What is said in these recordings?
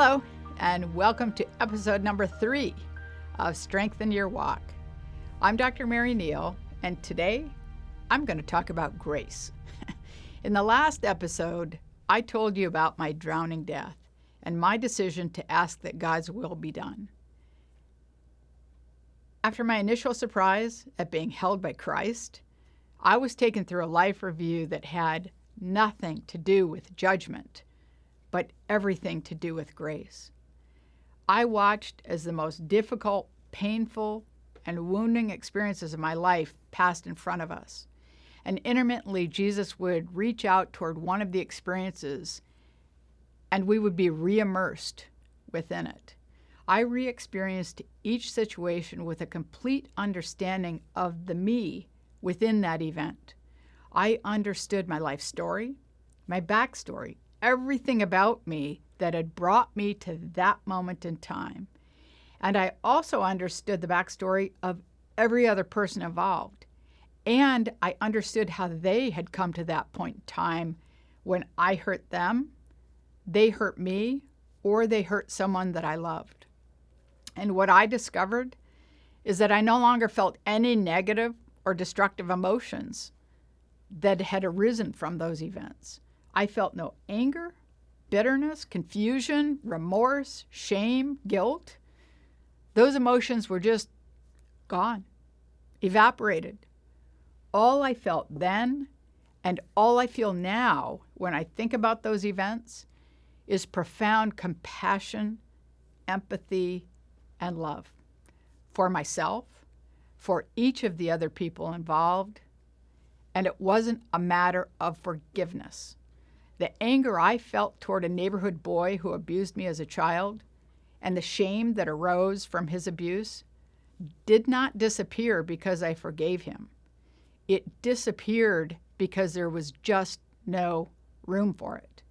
Hello, and welcome to episode number 3 of Strengthen Your Walk. I'm Dr. Mary Neal, and today I'm going to talk about grace. In the last episode, I told you about my drowning death and my decision to ask that God's will be done. After my initial surprise at being held by Christ, I was taken through a life review that had nothing to do with judgment, but everything to do with grace. I watched as the most difficult, painful, and wounding experiences of my life passed in front of us. And intermittently, Jesus would reach out toward one of the experiences, and we would be re-immersed within it. I re-experienced each situation with a complete understanding of the me within that event. I understood my life story, my backstory, everything about me that had brought me to that moment in time. And I also understood the backstory of every other person involved. And I understood how they had come to that point in time when I hurt them, they hurt me, or they hurt someone that I loved. And what I discovered is that I no longer felt any negative or destructive emotions that had arisen from those events. I felt no anger, bitterness, confusion, remorse, shame, guilt. Those emotions were just gone, evaporated. All I felt then and all I feel now when I think about those events is profound compassion, empathy, and love for myself, for each of the other people involved. And it wasn't a matter of forgiveness. The anger I felt toward a neighborhood boy who abused me as a child and the shame that arose from his abuse did not disappear because I forgave him. It disappeared because there was just no room for it.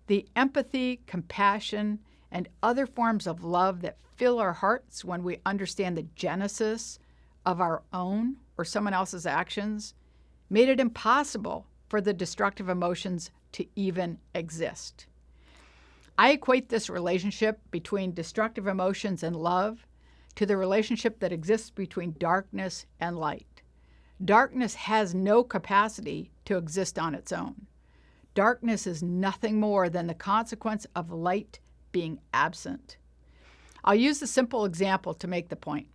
The empathy, compassion, and other forms of love that fill our hearts when we understand the genesis of our own or someone else's actions made it impossible for the destructive emotions to even exist. I equate this relationship between destructive emotions and love to the relationship that exists between darkness and light. Darkness has no capacity to exist on its own. Darkness is nothing more than the consequence of light being absent. I'll use a simple example to make the point.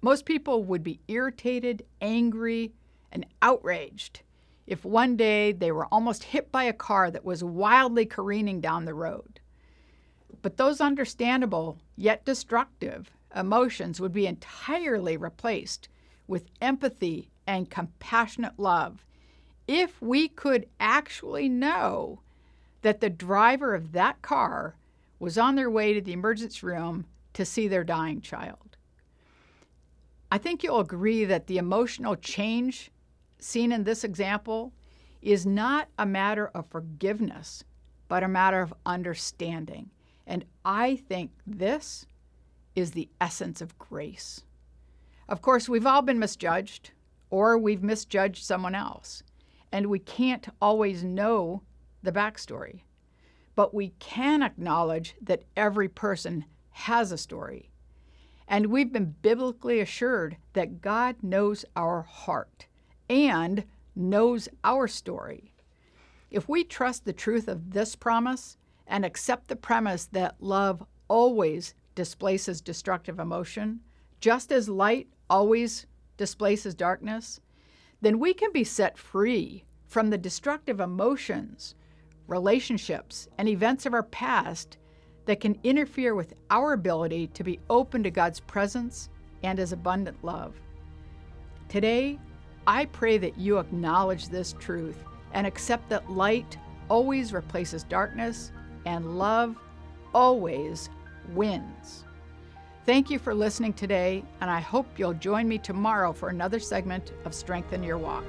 Most people would be irritated, angry, and outraged if one day they were almost hit by a car that was wildly careening down the road. But those understandable yet destructive emotions would be entirely replaced with empathy and compassionate love if we could actually know that the driver of that car was on their way to the emergency room to see their dying child. I think you'll agree that the emotional change seen in this example is not a matter of forgiveness, but a matter of understanding. And I think this is the essence of grace. Of course, we've all been misjudged, or we've misjudged someone else, and we can't always know the backstory. But we can acknowledge that every person has a story. And we've been biblically assured that God knows our heart and knows our story. If we trust the truth of this promise and accept the premise that love always displaces destructive emotion, just as light always displaces darkness, then we can be set free from the destructive emotions, relationships, and events of our past that can interfere with our ability to be open to God's presence and His abundant love. Today, I pray that you acknowledge this truth and accept that light always replaces darkness and love always wins. Thank you for listening today, and I hope you'll join me tomorrow for another segment of Strengthen Your Walk.